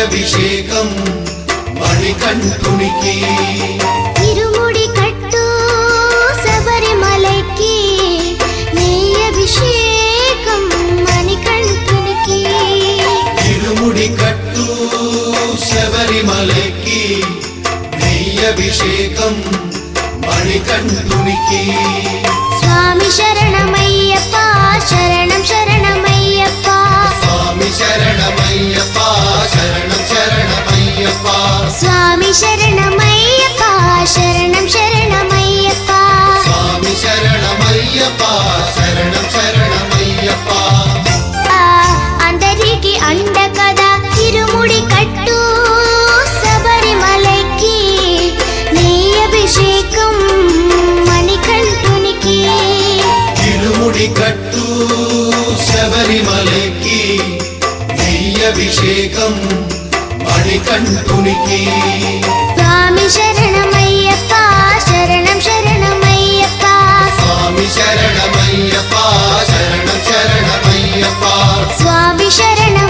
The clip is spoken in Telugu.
నెయ్యభిషేకం మణికంఠునికి ఇరుముడి కట్టు శబరిమలకి నెయ్యభిషేకం మణికంఠునికి ఇరుముడి కట్టు శబరిమలకి నెయ్యభిషేకం మణికంఠునికి స్వామి శరణమయ్యప్ప శరణం శరణమయ్యప్ప స్వామి శరణమయ్యప్ప శరణం శరణమయ్యప్ప స్వామి శరణమయ్యప్ప శరణం శరణమయ్యప్ప స్వామి శరణమయ్యప్ప శరణం శరణమయ్యప్ప అందరికి అండ కదా ఇరుముడి కట్టు శబరిమలకి నెయ్యభిషేకం మణికంఠునికి ఇరుముడి కట్టు శబరిమలకి నెయ్యభిషేకం మణికంఠునికి స్వామి శరణమయ్యప్ప శరణం శరణమయ్యప్ప స్వామి శరణమయ్యప్ప శరణం శరణమయ్యప్ప స్వామి శరణం